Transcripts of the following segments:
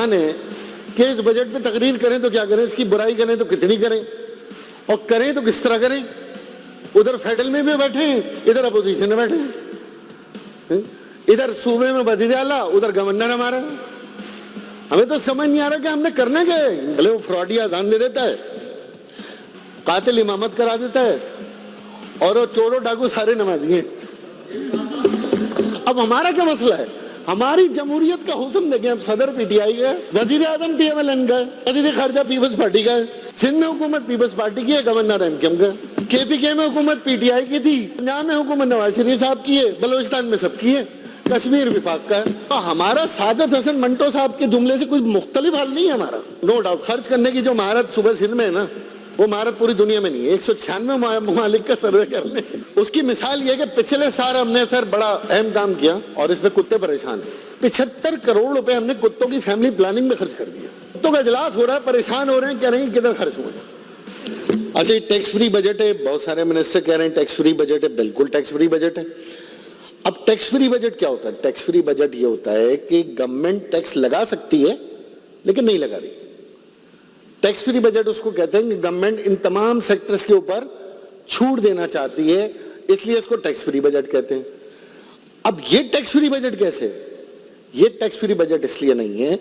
پریشان ہیں کہ اس بجٹ پہ تقریر کریں تو کیا کریں, اس کی برائی کریں تو کتنی کریں, اور کریں تو کس طرح کریں. ادھر فیڈرل میں بھی بیٹھے ہیں, ادھر اپوزیشن میں بیٹھے ہیں, ادھر صوبے میں وزیر اعلیٰ, ادھر گورنر ہمارا. ہمیں تو سمجھ نہیں آ رہا کہ ہم نے کرنا کیا ہے. بھلے وہ فراڈی آزان دے دیتا ہے, قاتل امامت کرا دیتا ہے, اور وہ چور و ڈاکو سارے نمازی ہیں. اب ہمارا کیا مسئلہ ہے؟ ہماری جمہوریت کا حسن دیکھیں. اب صدر پی ٹی آئی کا, وزیر اعظم پی ایم ایل این کا, وزیر خارجہ پیپلز پارٹی کا, سندھ میں حکومت پیپلز پارٹی کی ہے, گورنر ایم کیو ایم کا, کے پی کے میں حکومت پی ٹی آئی کی تھی, پنجاب میں حکومت نواز شریف صاحب کی ہے, بلوچستان میں سب کی ہے, کشمیر وفاق کا ہے. تو ہمارا سعادت حسن منٹو صاحب کے جملے سے کوئی مختلف حال نہیں ہے ہمارا. نو ڈاؤٹ خرچ کرنے کی جو مہارت صوبہ سندھ میں ہے نا, وہ مہارت پوری دنیا میں نہیں ہے. 196 ممالک کا سروے کر لیں. اس کی مثال یہ ہے کہ پچھلے سال ہم نے سر بڑا اہم کام کیا, اور اس میں کتے پریشان ہیں. 75 کروڑ روپے ہم نے کتوں کی فیملی پلاننگ میں خرچ کر دیا. کتوں کا اجلاس ہو رہا ہے, پریشان ہو رہے ہیں, کہہ رہے ہیں کدھر خرچ ہوا. اچھا یہ ٹیکس فری بجٹ ہے, بہت سارے منسٹر کہہ رہے ہیں ٹیکس فری بجٹ ہے. بالکل ٹیکس فری بجٹ ہے. اب ٹیکس فری بجٹ کیا ہوتا ہے؟ ٹیکس فری بجٹ یہ ہوتا ہے کہ گورنمنٹ ٹیکس لگا سکتی ہے لیکن نہیں لگا رہی. ٹیکس فری بجٹ اس کو کہتے ہیں کہ گورنمنٹ ان تمام سیکٹرز کے اوپر چھوٹ دینا چاہتی ہے, اس لیے اس کو ٹیکس فری بجٹ کہتے ہیں. اب یہ ٹیکس فری بجٹ کیسے؟ یہ ٹیکس فری بجٹ اس لیے نہیں ہے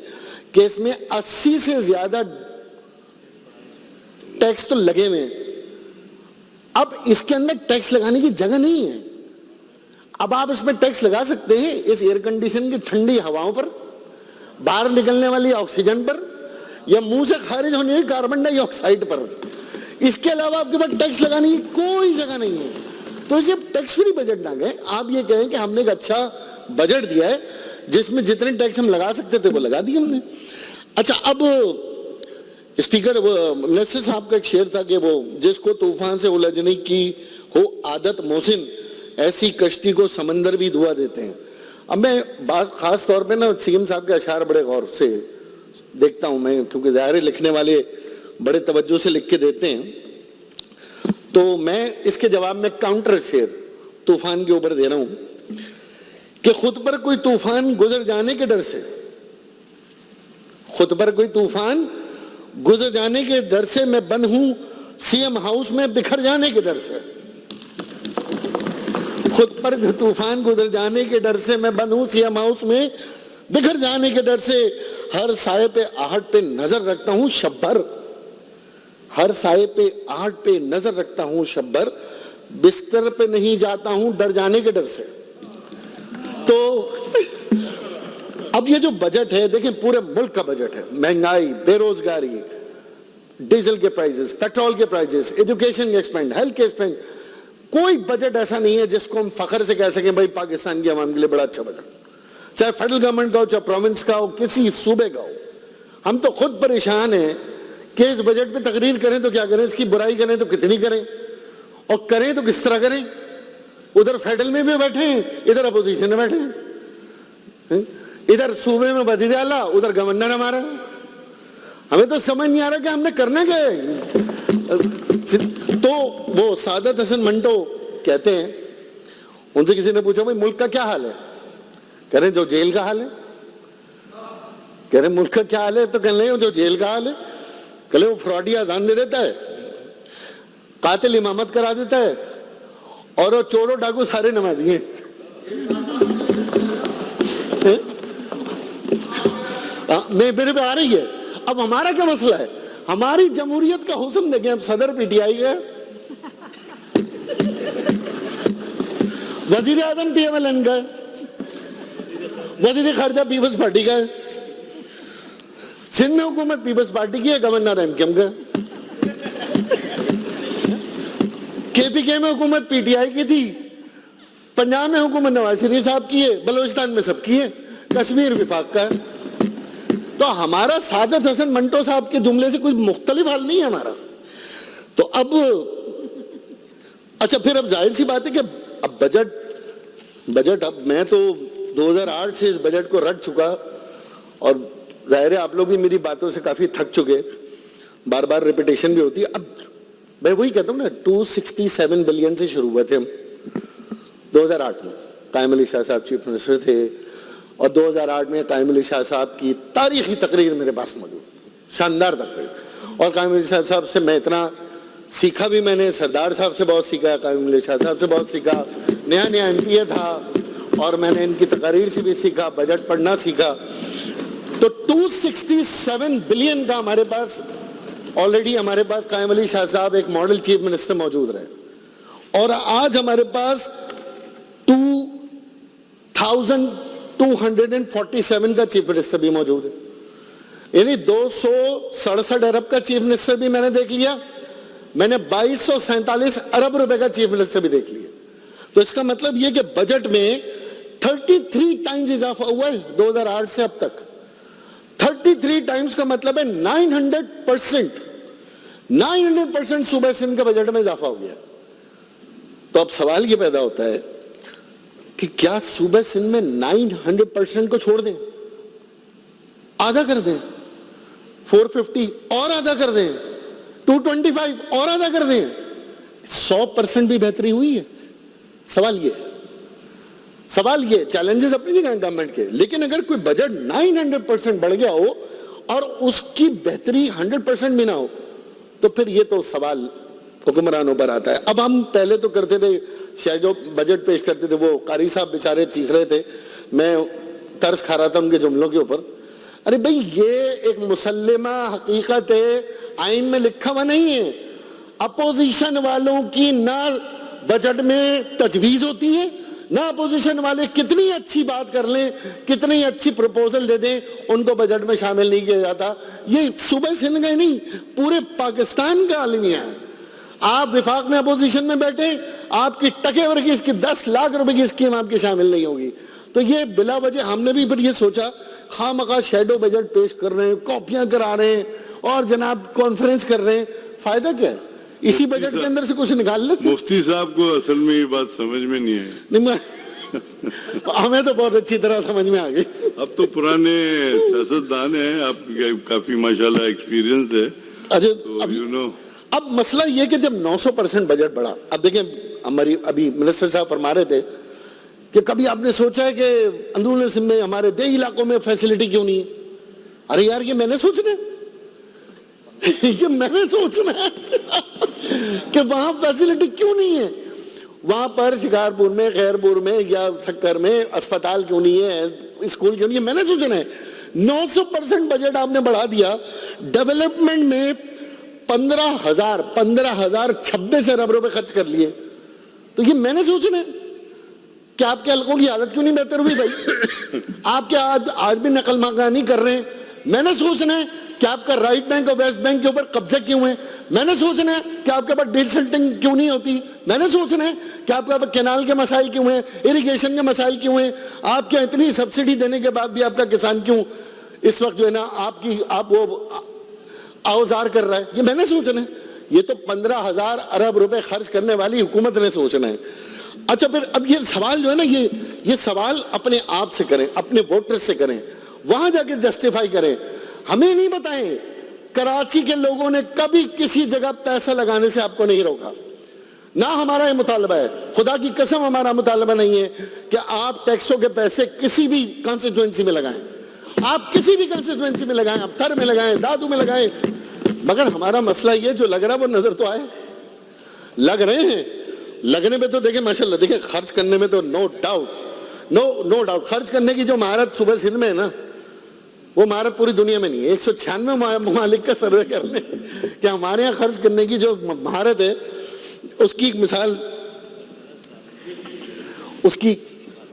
کہ اس میں 80 سے زیادہ ٹیکس تو لگے ہوئے ہیں. اب اس کے اندر ٹیکس لگانے کی جگہ نہیں ہے. اب آپ اس میں ٹیکس لگا سکتے ہیں اس ایئر کنڈیشن کی ٹھنڈی ہواؤں پر, باہر نکلنے والی آکسیجن پر, یا منہ سے خارج ہونے والی کاربن ڈائی آکسائڈ پر. اس کے علاوہ آپ کے پاس ٹیکس لگانے کی کوئی جگہ نہیں ہے. تو اسے ٹیکس فری بجٹ نہ کہیں, آپ یہ کہیں کہ ہم نے ایک اچھا بجٹ دیا ہے جس میں جتنے ٹیکس ہم لگا سکتے تھے وہ لگا دیے ہم نے. اچھا اب اسپیکر منسٹر صاحب کا ایک شعر تھا کہ وہ جس کو طوفان سے الجھنے کی ہو عادت محسن, ایسی کشتی کو سمندر بھی دعا دیتے ہیں. اب میں خاص طور پہ نا سی ایم صاحب کے اشعار بڑے غور سے دیکھتا ہوں میں, کیونکہ ظاہر لکھنے والے بڑے توجہ سے لکھ کے دیتے ہیں. تو میں اس کے جواب میں کاؤنٹر شعر طوفان کے اوپر دے رہا ہوں کہ خود پر کوئی طوفان گزر جانے کے ڈر سے, خود پر کوئی طوفان گزر جانے کے ڈر سے میں بند ہوں سی ایم ہاؤس میں بکھر جانے کے ڈر سے. خود پر طوفان گزر جانے کے ڈر سے میں بند ہوں سی ایم ہاؤس میں بکھر جانے کے ڈر سے. ہر سائے پہ آہٹ پہ نظر رکھتا ہوں شب بھر, ہر سائے پہ آہٹ پہ نظر رکھتا ہوں شب بھر, بستر پہ نہیں جاتا ہوں ڈر جانے کے ڈر سے. تو اب یہ جو بجٹ ہے دیکھیں پورے ملک کا بجٹ ہے, مہنگائی, بے روزگاری, ڈیزل کے پرائزز, پیٹرول کے پرائزز, ایجوکیشن کے ایکسپینڈ, ہیلتھ کے ایکسپینڈ, کوئی بجٹ ایسا نہیں ہے جس کو ہم فخر سے کہہ سکیں بھائی پاکستان کی عوام کے لیے بڑا اچھا بجٹ. چاہے فیڈرل گورنمنٹ کا ہو, چاہے پروونس کا ہو, کسی صوبے کا ہو. ہم تو خود پریشان ہیں کہ اس بجٹ پہ تقریر کریں تو کیا کریں, اس کی برائی کریں تو کتنی کریں, اور کریں تو کس طرح کریں. ادھر فیڈرل میں بھی بیٹھے ہیں, ادھر اپوزیشن میں بیٹھے ہیں, ادھر صوبے میں وزیر اعلیٰ, ادھر گورنر ہمارا. ہمیں تو سمجھ نہیں آ رہا کہ ہم نے کرنا کیا ہے. تو وہ سعادت حسن منٹو کہتے ہیں, ان سے کسی نے پوچھا بھائی ملک کا کیا حال ہے, کہہ رہے ہیں جو جیل کا حال ہے. کہہ رہے ہیں ملک کا کیا حال ہے, تو کہہ رہے ہیں جو جیل کا حال ہے. کہہ رہے وہ فراڈی آزان دے دیتا ہے, قاتل امامت کرا دیتا ہے, اور وہ چور و ڈاکو سارے نمازی ہیں. میرے پہ آ رہی ہے. اب ہمارا کیا مسئلہ ہے؟ ہماری جمہوریت کا حسن دیکھیں. اب صدر پی ٹی آئی کا, وزیر اعظم پی ایم ایل این کا, وزیر خارجہ پیپلز پارٹی کا, سندھ میں حکومت پیپلز پارٹی کی ہے, گورنر ایم کیو ایم کا, کے پی کے میں حکومت پی ٹی آئی کی تھی, پنجاب میں حکومت نواز شریف صاحب کی ہے, بلوچستان میں سب کی ہے, کشمیر وفاق کا ہے. تو ہمارا سعادت حسن منٹو صاحب کے جملے سے کوئی مختلف حال نہیں ہے ہمارا. تو اب اچھا پھر اب ظاہر سی بات ہے کہ اب بجٹ اب میں تو 2008 سے اس بجٹ کو رٹ چکا, اور ظاہر ہے آپ لوگ بھی میری باتوں سے کافی تھک چکے, بار بار ریپیٹیشن بھی ہوتی ہے. اب میں وہی کہتا ہوں نا, 267 بلین سے شروع ہوئے تھے ہم 2008 میں. قائم علی شاہ صاحب چیف منسٹر تھے, اور 2008 میں قائم علی شاہ صاحب کی تاریخی تقریر میرے پاس موجود, شاندار تقریر. اور قائم علی شاہ صاحب سے میں اتنا سیکھا بھی, میں نے سردار صاحب سے بہت سیکھا, قائم علی شاہ صاحب سے بہت سیکھا, نیا نیا MPA تھا اور میں نے ان کی تقاریر سے بھی سیکھا, بجٹ پڑھنا سیکھا. تو 267 بلین کا ہمارے پاس آلریڈی, ہمارے پاس قائم علی شاہ صاحب ایک ماڈل چیف منسٹر موجود رہے, اور آج ہمارے پاس 2247 کا چیف منسٹر بھی موجود ہے. یعنی 267 ارب کا چیف منسٹر بھی میں نے دیکھ لیا, میں نے 2247 ارب روپے کا چیف منسٹر بھی دیکھ لیا. تو اس کا مطلب یہ کہ بجٹ میں 33 ٹائمز اضافہ ہوا ہے 2008 سے اب تک. 33 ٹائمز کا مطلب ہے 900% صوبہ سندھ کے بجٹ میں اضافہ ہو گیا. تو اب سوال یہ پیدا ہوتا ہے کہ کیا صوبہ سندھ میں 900% کو چھوڑ دیں, آدھا کر دیں, 450 اور آدھا کر دیں, 225 اور آدھا کر دیں, 100% بھی بہتری ہوئی ہے؟ سوال یہ چیلنجز اپنی جگہ گورنمنٹ کے, لیکن اگر کوئی بجٹ 900% بڑھ گیا ہو اور اس کی بہتری 100% بھی نہ ہو تو پھر یہ تو سوال حکمرانوں پر آتا ہے. اب ہم پہلے تو کرتے تھے, شاید جو بجٹ پیش کرتے تھے وہ قاری صاحب بیچارے چیخ رہے تھے, میں ترس کھا رہا تھا ان کے جملوں کے اوپر. ارے بھئی یہ ایک مسلمہ حقیقت ہے, آئین میں لکھا ہوا نہیں ہے. اپوزیشن والوں کی نہ بجٹ میں تجویز ہوتی ہے, نہ اپوزیشن والے کتنی اچھی بات کر لیں, کتنی اچھی پروپوزل دے دیں, ان کو بجٹ میں شامل نہیں کیا جاتا. یہ صوبہ سندھ کا نہیں, پورے پاکستان کا المیہ ہے. آپ وفاق میں اپوزیشن میں بیٹھے, آپ کی ٹکے ور کی اس کی 10 لاکھ روپے کی اسکیم آپ کی شامل نہیں ہوگی. تو یہ بلا وجہ ہم نے بھی پھر یہ سوچا, خواہ مخواہ شیڈو بجٹ پیش کر رہے ہیں, کاپیاں کرا رہے ہیں اور جناب کانفرنس کر رہے ہیں, فائدہ کیا ہے؟ اسی بجٹ کے اندر سے کچھ نکال لیتے. مفتی صاحب کو اصل میں یہ بات سمجھ میں نہیں آئی. ہمیں تو بہت اچھی طرح سمجھ میں آ گئی. اب تو پرانے سیاستدان ہیں, آپ کافی ماشاءاللہ ایکسپیرینس ہے. اب مسئلہ یہ کہ جب 900% بجٹ بڑھا, اب دیکھیں ہماری ابھی منسٹر صاحب فرما رہے تھے کہ کبھی آپ نے سوچا ہے کہ اندرون سندھ میں ہمارے دیہی علاقوں میں فیسلٹی کیوں نہیں ہے؟ ارے یار یہ میں نے سوچنا ہے کہ وہاں فیسلٹی کیوں نہیں ہے, وہاں پر شکارپور میں, خیرپور میں یا سکر میں اسپتال کیوں نہیں ہے, اسکول کیوں نہیں ہے, میں نے سوچنا ہے. 900% بجٹ آپ نے بڑھا دیا, ڈیولپمنٹ میں 15,026 ارب روپے خرچ کر لیے. تو یہ میں نے سوچنا ہے کہ آپ کے حلقوں کی حالت کیوں نہیں بہتر ہوئی بھائی؟ آپ کے آج بھی نقل مکانی کر رہے ہیں. میں نے سوچنا ہے کہ آپ کا رائٹ بینک اور ویسٹ بینک کے اوپر قبضے کیوں ہیں. میں نے سوچنا ہے کہ آپ کے پاس ڈیل سلٹنگ کیوں نہیں ہوتی. میں نے سوچنا ہے کہ آپ کے پاس کینال کے مسائل کیوں ہیں, اریگیشن کے مسائل کیوں ہیں, آپ کے اتنی سبسڈی دینے کے بعد بھی آپ کا کسان کیوں اس وقت جو ہے نا آپ وہ اوزار کر رہا ہے. یہ میں نے سوچنا ہے. یہ تو 15,000 ارب روپے خرچ کرنے والی حکومت نے سوچنا ہے. اچھا پھر اب یہ سوال جو ہے نا, یہ سوال اپنے آپ سے کریں, اپنے ووٹر سے کریں, وہاں جا کے جسٹیفائی کریں. ہمیں نہیں بتائیں. کراچی کے لوگوں نے کبھی کسی جگہ پیسہ لگانے سے آپ کو نہیں روکا, نہ ہمارا یہ مطالبہ ہے. خدا کی قسم ہمارا مطالبہ نہیں ہے کہ آپ ٹیکسوں کے پیسے کسی بھی کانسٹیچوئنسی میں لگائیں. آپ کسی بھی کانسٹیچوئنسی میں لگائیں, آپ تھر میں لگائیں, دادو میں لگائیں, مگر ہمارا مسئلہ یہ جو لگ رہا ہے وہ نظر تو آئے. لگ رہے ہیں, لگنے میں تو دیکھیں ماشاءاللہ, دیکھیں خرچ کرنے میں تو نو ڈاؤٹ خرچ کرنے کی جو مہارت صوبہ سندھ میں ہے نا, وہ مہارت پوری دنیا میں نہیں ہے. 196 ممالک کا سروے کر لیں کہ ہمارے یہاں خرچ کرنے کی جو مہارت ہے, اس کی ایک مثال, اس کی